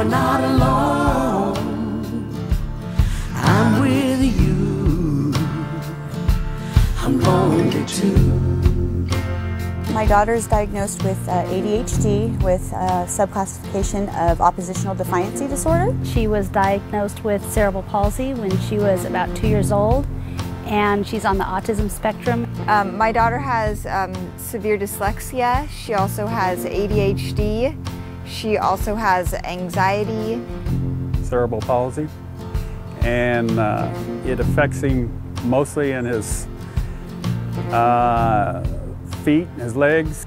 You're not alone. I'm with you. I'm lonely too. My daughter is diagnosed with ADHD with subclassification of oppositional defiancy disorder. She was diagnosed with cerebral palsy when she was about 2 years old, and she's on the autism spectrum. My daughter has severe dyslexia. She also has ADHD. She also has anxiety. Cerebral palsy, and it affects him mostly in his feet, his legs.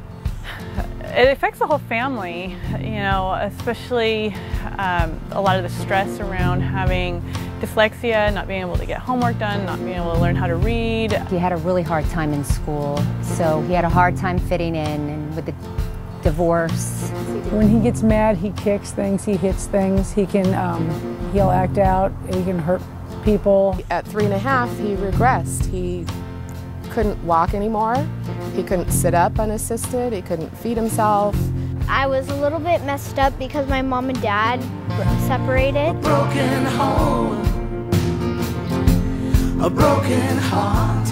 It affects the whole family, you know, especially a lot of the stress around having dyslexia, not being able to get homework done, not being able to learn how to read. He had a really hard time in school, so he had a hard time fitting in, and with the divorce. When he gets mad, he kicks things, he hits things, he'll act out, he can hurt people. At 3.5, he regressed. He couldn't walk anymore. He couldn't sit up unassisted. He couldn't feed himself. I was a little bit messed up because my mom and dad separated. A broken home, a broken heart.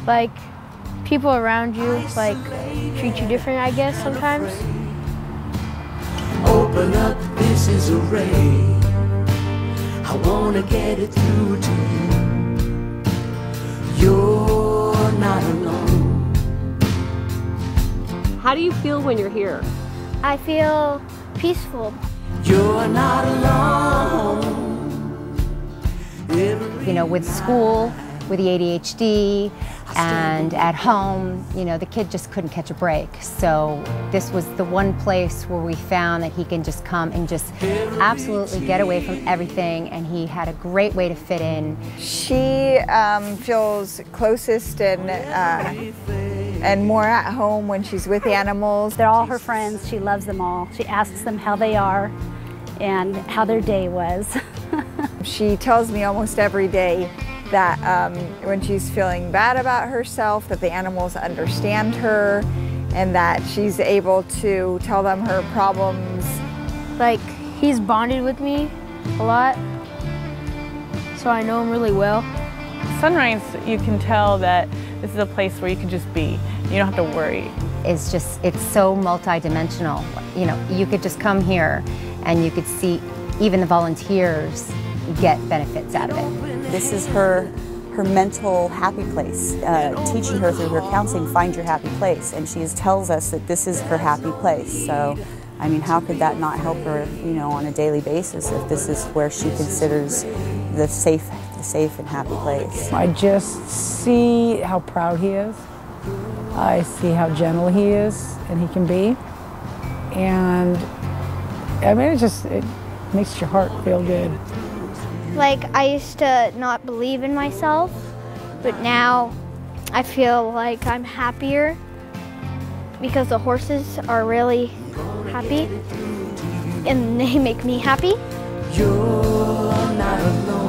Like, people around you, like, treat you different, I guess, sometimes. Open up, this is a ray. I wanna get it through to you. You're not alone. How do you feel when you're here? I feel peaceful. You're not alone. You know, with school, with the ADHD, and at home, you know, the kid just couldn't catch a break. So this was the one place where we found that he can just come and just absolutely get away from everything, and he had a great way to fit in. She feels closest and more at home when she's with animals. They're all her friends. She loves them all. She asks them how they are and how their day was. She tells me almost every day that when she's feeling bad about herself, that the animals understand her and that she's able to tell them her problems. Like, he's bonded with me a lot, so I know him really well. SonRise, you can tell that this is a place where you can just be. You don't have to worry. It's so multi-dimensional. You know, you could just come here and you could see even the volunteers get benefits out of it. This is her mental happy place, teaching her through her counseling, find your happy place, and she tells us that this is her happy place. So, I mean, how could that not help her, you know, on a daily basis if this is where she considers the safe and happy place? I just see how proud he is. I see how gentle he is and he can be. And I mean, it makes your heart feel good. Like, I used to not believe in myself, but now I feel like I'm happier because the horses are really happy and they make me happy. You're not alone.